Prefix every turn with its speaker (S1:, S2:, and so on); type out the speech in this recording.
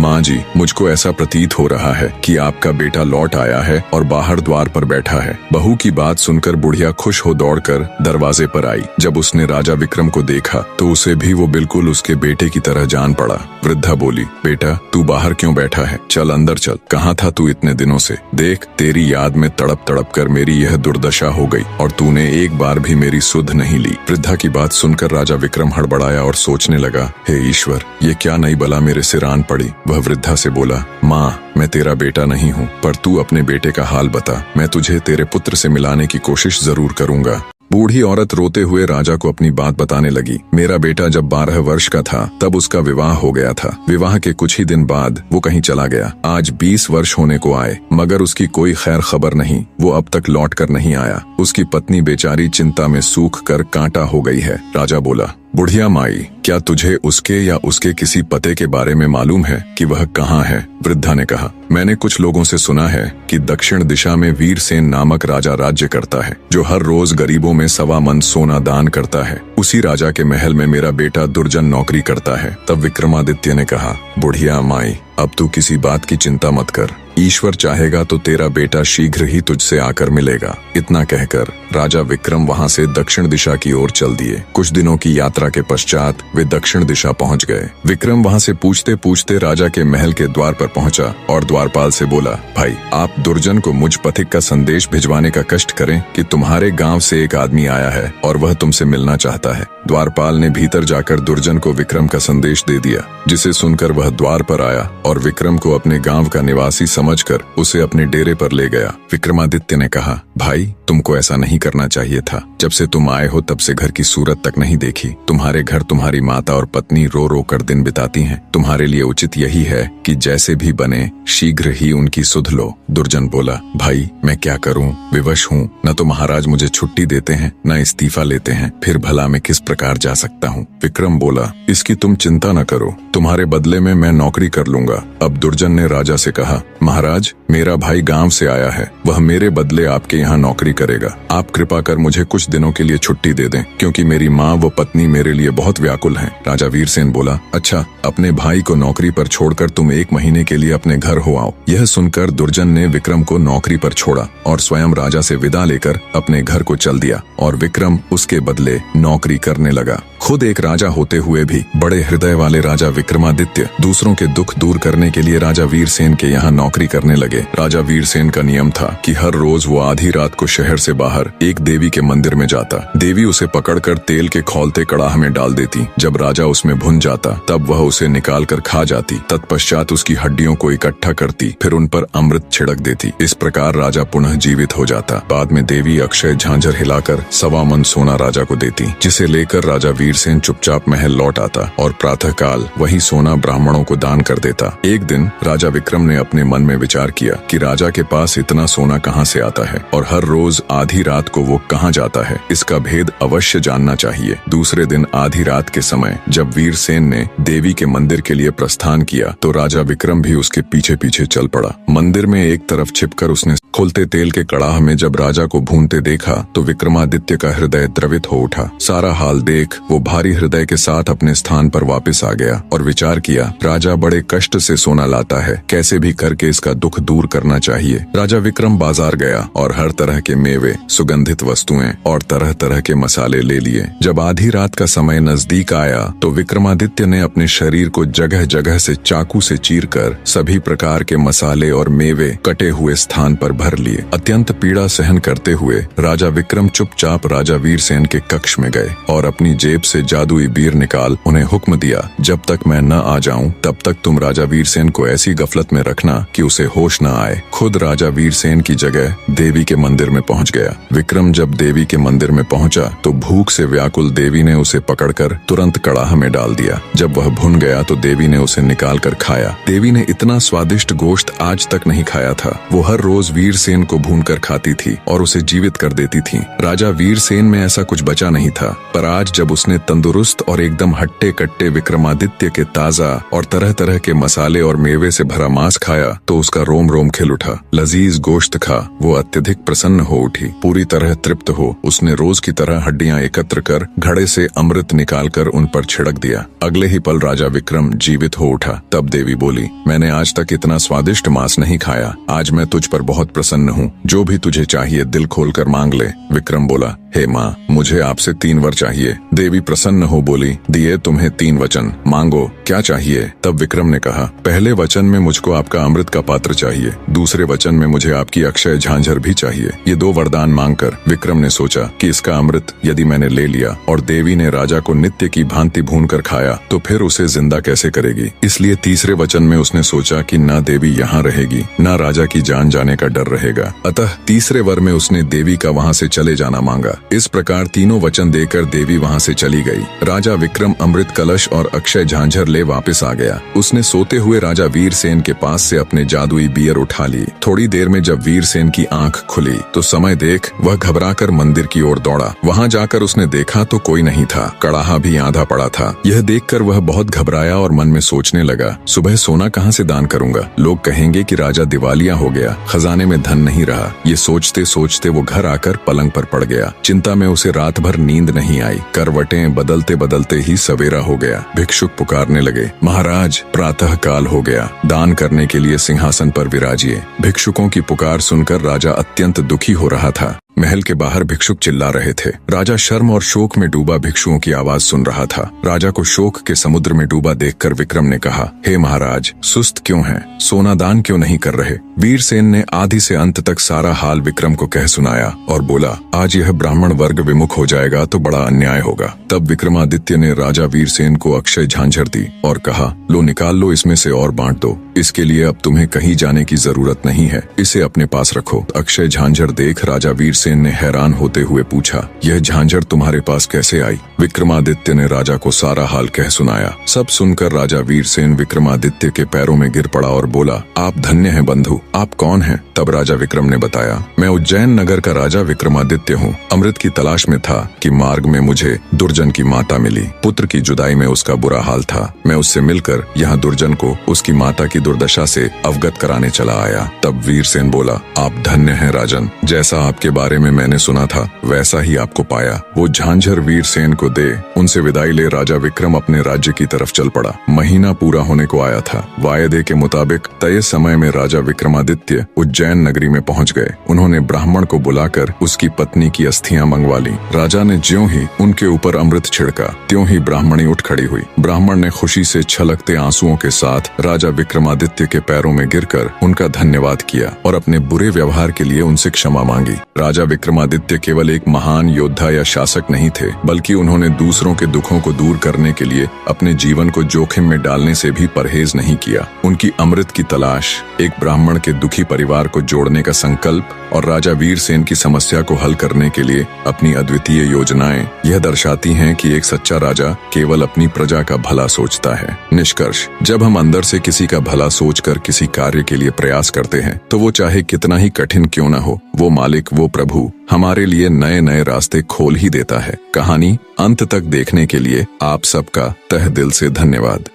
S1: माँ जी, मुझको ऐसा प्रतीत हो रहा है कि आपका बेटा लौट आया है और बाहर द्वार पर बैठा है। बहू की बात सुनकर बुढ़िया खुश हो दौड़कर दरवाजे पर आई। जब उसने राजा विक्रम को देखा तो उसे भी वो बिल्कुल उसके बेटे की तरह जान पड़ा। वृद्धा बोली, बेटा तू बाहर क्यों बैठा है? चल अंदर चल। कहाँ था तू इतने दिनों से? देख, तेरी याद में तड़प तड़प कर मेरी यह दुर्दशा हो गई और तूने एक बार भी मेरी सुध नहीं ली। वृद्धा की बात सुनकर राजा विक्रम हड़बड़ाया और सोचने लगा, हे ईश्वर, ये क्या नई बला मेरे सिर आन पड़ी। वह वृद्धा से बोला, माँ, मैं तेरा बेटा नहीं हूँ, पर तू अपने बेटे का हाल बता। मैं तुझे तेरे पुत्र से मिलाने की कोशिश जरूर करूंगा। बूढ़ी औरत रोते हुए राजा को अपनी बात बताने लगी। मेरा बेटा जब 12 वर्ष का था तब उसका विवाह हो गया था। विवाह के कुछ ही दिन बाद वो कहीं चला गया। आज 20 वर्ष होने को आए मगर उसकी कोई खैर खबर नहीं। वो अब तक लौट कर नहीं आया। उसकी पत्नी बेचारी चिंता में सूख कर कांटा हो गई है। राजा बोला, बुढ़िया माई, क्या तुझे उसके या उसके किसी पते के बारे में मालूम है कि वह कहाँ है? वृद्धा ने कहा, मैंने कुछ लोगों से सुना है कि दक्षिण दिशा में वीरसेन नामक राजा राज्य करता है, जो हर रोज गरीबों में 1.25 मन सोना दान करता है। उसी राजा के महल में मेरा बेटा दुर्जन नौकरी करता है। तब विक्रमादित्य ने कहा, बुढ़िया माई, अब तू किसी बात की चिंता मत कर। ईश्वर चाहेगा तो तेरा बेटा शीघ्र ही तुझसे आकर मिलेगा। इतना कहकर राजा विक्रम वहां से दक्षिण दिशा की ओर चल दिए। कुछ दिनों की यात्रा के पश्चात वे दक्षिण दिशा पहुंच गए। विक्रम वहां से पूछते पूछते राजा के महल के द्वार पर पहुंचा और द्वारपाल से बोला, भाई, आप दुर्जन को मुझ पथिक का संदेश भिजवाने का कष्ट करें कि तुम्हारे गांव से एक आदमी आया है और वह तुमसे मिलना चाहता है। द्वारपाल ने भीतर जाकर दुर्जन को विक्रम का संदेश दे दिया, जिसे सुनकर वह द्वार पर आया और विक्रम को अपने गांव का निवासी समझकर उसे अपने डेरे पर ले गया। विक्रमादित्य ने कहा, भाई, तुमको ऐसा नहीं करना चाहिए था। जब से तुम आए हो तब से घर की सूरत तक नहीं देखी। तुम्हारे घर तुम्हारी माता और पत्नी रो रो कर दिन बिताती हैं। तुम्हारे लिए उचित यही है कि जैसे भी बने शीघ्र ही उनकी सुध लो। दुर्जन बोला, भाई, मैं क्या करूं? विवश हूं। न तो महाराज मुझे छुट्टी देते हैं, न इस्तीफा लेते हैं। फिर भला मैं किस प्रकार जा सकता हूं? विक्रम बोला, इसकी तुम चिंता न करो, तुम्हारे बदले में मैं नौकरी कर लूंगा। अब दुर्जन ने राजा से कहा, महाराज, मेरा भाई गांव से आया है। वह मेरे बदले आपके यहाँ नौकरी करेगा। आप कृपा कर मुझे कुछ दिनों के लिए छुट्टी दे दें, क्योंकि मेरी माँ व पत्नी मेरे लिए बहुत व्याकुल हैं। राजा वीरसेन बोला, अच्छा, अपने भाई को नौकरी पर छोड़कर तुम 1 महीने के लिए अपने घर हो आओ। यह सुनकर दुर्जन ने विक्रम को नौकरी पर छोड़ा और स्वयं राजा से विदा लेकर अपने घर को चल दिया और विक्रम उसके बदले नौकरी करने लगा। खुद एक राजा होते हुए भी बड़े हृदय वाले राजा विक्रमादित्य दूसरों के दुख दूर करने के लिए राजा वीरसेन के यहाँ नौकरी करने लगे। राजा वीरसेन का नियम था कि हर रोज वो आधी रात को शहर से बाहर एक देवी के मंदिर में जाता। देवी उसे पकड़कर तेल के खौलते कड़ाह में डाल देती। जब राजा उसमें भुन जाता तब वह उसे निकाल कर खा जाती। तत्पश्चात उसकी हड्डियों को इकट्ठा करती, फिर उन पर अमृत छिड़क देती। इस प्रकार राजा पुनः जीवित हो जाता। बाद में देवी अक्षय झांझर हिलाकर 1.25 मन सोना राजा को देती, जिसे लेकर राजा वीरसेन चुपचाप महल लौट आता और प्रातःकाल वही सोना ब्राह्मणों को दान कर देता। एक दिन राजा विक्रम ने अपने मन में विचार किया कि राजा के पास इतना सोना कहाँ से आता है और हर रोज आधी रात को वो कहाँ जाता है। इसका भेद अवश्य जानना चाहिए। दूसरे दिन आधी रात के समय जब वीरसेन ने देवी के मंदिर के लिए प्रस्थान किया तो राजा विक्रम भी उसके पीछे पीछे चल पड़ा। मंदिर में एक तरफ छिपकर उसने खोलते तेल के कड़ाह में जब राजा को भूनते देखा तो विक्रमादित्य का हृदय द्रवित हो उठा। सारा हाल देख वो भारी हृदय के साथ अपने स्थान पर वापस आ गया और विचार किया, राजा बड़े कष्ट से सोना लाता है, कैसे भी करके इसका दुख दूर करना चाहिए। राजा विक्रम बाजार गया और हर तरह के मेवे, सुगंधित वस्तुएं और तरह तरह के मसाले ले लिए। जब आधी रात का समय नजदीक आया तो विक्रमादित्य ने अपने शरीर को जगह जगह से चाकू से चीरकर सभी प्रकार के मसाले और मेवे कटे हुए स्थान पर भर लिए। अत्यंत पीड़ा सहन करते हुए राजा विक्रम चुपचाप राजा वीरसेन के कक्ष में गए और अपनी जेब से जादुई बीर निकाल उन्हें हुक्म दिया, जब तक मैं न आ जाऊं तब तक तुम राजा वीरसेन को ऐसी गफलत में रखना कि उसे होश न आए। खुद राजा वीरसेन की जगह देवी के मंदिर में पहुंच गया। विक्रम जब देवी के मंदिर में पहुंचा तो भूख से व्याकुल देवी ने उसे पकड़कर तुरंत कड़ाह में डाल दिया। जब वह भुन गया तो देवी ने उसे निकाल कर खाया। देवी ने इतना स्वादिष्ट गोश्त आज तक नहीं खाया था। वो हर रोज वीर वीरसेन को भूनकर खाती थी और उसे जीवित कर देती थी। राजा वीरसेन में ऐसा कुछ बचा नहीं था, पर आज जब उसने तंदुरुस्त और एकदम हट्टे कट्टे विक्रमादित्य के ताजा और तरह तरह के मसाले और मेवे से भरा मांस खाया तो उसका रोम रोम खिल उठा। लजीज गोश्त खा वो अत्यधिक प्रसन्न हो उठी। पूरी तरह तृप्त हो उसने रोज की तरह हड्डियां एकत्र कर घड़े से अमृत निकालकर उन पर छिड़क दिया। अगले ही पल राजा विक्रम जीवित हो उठा। तब देवी बोली, मैंने आज तक इतना स्वादिष्ट मांस नहीं खाया। आज मैं तुझ पर बहुत प्रसन्न हूँ। जो भी तुझे चाहिए दिल खोलकर मांग ले। विक्रम बोला, हे माँ, मुझे आपसे 3 वर चाहिए। देवी प्रसन्न हो बोली, दिए तुम्हें 3 वचन, मांगो क्या चाहिए। तब विक्रम ने कहा, पहले वचन में मुझको आपका अमृत का पात्र चाहिए, दूसरे वचन में मुझे आपकी अक्षय झांझर भी चाहिए। ये 2 वरदान मांगकर विक्रम ने सोचा कि इसका अमृत यदि मैंने ले लिया और देवी ने राजा को नित्य की भांति भून कर खाया तो फिर उसे जिंदा कैसे करेगी। इसलिए तीसरे वचन में उसने सोचा कि न देवी यहाँ रहेगी न राजा की जान जाने का डर रहेगा। अतः तीसरे वर में उसने देवी का वहाँ से चले जाना मांगा। इस प्रकार तीनों वचन देकर देवी वहाँ से चली गई। राजा विक्रम अमृत कलश और अक्षय झांझर ले वापस आ गया। उसने सोते हुए राजा वीरसेन के पास से अपने जादुई बियर उठा ली। थोड़ी देर में जब वीरसेन की आंख खुली तो समय देख वह घबराकर मंदिर की ओर दौड़ा। वहाँ जाकर उसने देखा तो कोई नहीं था, कड़ाहा भी आधा पड़ा था। यह देखकर वह बहुत घबराया और मन में सोचने लगा, सुबह सोना कहाँ से दान करूंगा। लोग कहेंगे कि राजा दिवालिया हो गया, खजाने में धन नहीं रहा। ये सोचते सोचते वो घर आकर पलंग पर पड़ गया। चिंता में उसे रात भर नींद नहीं आई। करवटें बदलते बदलते ही सवेरा हो गया। भिक्षुक पुकारने लगे, महाराज प्रातः काल हो गया, दान करने के लिए सिंहासन पर विराजिए। भिक्षुकों की पुकार सुनकर राजा अत्यंत दुखी हो रहा था। महल के बाहर भिक्षुक चिल्ला रहे थे। राजा शर्म और शोक में डूबा भिक्षुओं की आवाज सुन रहा था। राजा को शोक के समुद्र में डूबा देखकर विक्रम ने कहा, हे महाराज, सुस्त क्यों हैं? सोना दान क्यों नहीं कर रहे? वीरसेन ने आदि से अंत तक सारा हाल विक्रम को कह सुनाया और बोला, आज यह ब्राह्मण वर्ग विमुख हो जाएगा तो बड़ा अन्याय होगा। तब विक्रमादित्य ने राजा वीरसेन को अक्षय झांझर दी और कहा, लो निकाल लो, इसमें से और बांट दो। इसके लिए अब तुम्हें कहीं जाने की जरूरत नहीं है, इसे अपने पास रखो। अक्षय झांझर देख राजा वीरसेन ने हैरान होते हुए पूछा, यह झांझर तुम्हारे पास कैसे आई? विक्रमादित्य ने राजा को सारा हाल कह सुनाया। सब सुनकर राजा वीरसेन विक्रमादित्य के पैरों में गिर पड़ा और बोला, आप धन्य हैं बंधु, आप कौन हैं? तब राजा विक्रम ने बताया, मैं उज्जैन नगर का राजा विक्रमादित्य हूँ। अमृत की तलाश में था कि मार्ग में मुझे दुर्जन की माता मिली। पुत्र की जुदाई में उसका बुरा हाल था। मैं उससे मिलकर यहाँ दुर्जन को उसकी माता की दुर्दशा से अवगत कराने चला आया। तब वीरसेन बोला, आप धन्य हैं राजन, जैसा आपके बारे में मैंने सुना था वैसा ही आपको पाया। वो झांझर वीरसेन को दे उनसे विदाई ले राजा विक्रम अपने राज्य की तरफ चल पड़ा। महीना पूरा होने को आया था। वायदे के मुताबिक तय समय में राजा विक्रमादित्य उज्जैन नगरी में पहुंच गए। उन्होंने ब्राह्मण को बुलाकर उसकी पत्नी की अस्थियां मंगवा ली। राजा ने ज्यों ही उनके ऊपर अमृत छिड़का त्यों ही ब्राह्मणी उठ खड़ी हुई। ब्राह्मण ने खुशी से छलकते आंसुओं के साथ राजा विक्रमादित्य के पैरों में गिरकर उनका धन्यवाद किया और अपने बुरे व्यवहार के लिए उनसे क्षमा मांगी। राजा विक्रमादित्य केवल एक महान योद्धा या शासक नहीं थे, बल्कि उन्होंने दूसरों के दुखों को दूर करने के लिए अपने जीवन को जोखिम में डालने से भी परहेज नहीं किया। उनकी अमृत की तलाश, एक ब्राह्मण के दुखी परिवार को जोड़ने का संकल्प और राजा वीरसेन की समस्या को हल करने के लिए अपनी अद्वितीय योजनाएं यह दर्शाती हैं कि एक सच्चा राजा केवल अपनी प्रजा का भला सोचता है। निष्कर्ष, जब हम अंदर से किसी का भला सोचकर किसी कार्य के लिए प्रयास करते हैं तो वो चाहे कितना ही कठिन क्यों न हो, वो मालिक, वो प्रभु हमारे लिए नए नए रास्ते खोल ही देता है। कहानी अंत तक देखने के लिए आप सबका तहे दिल से धन्यवाद।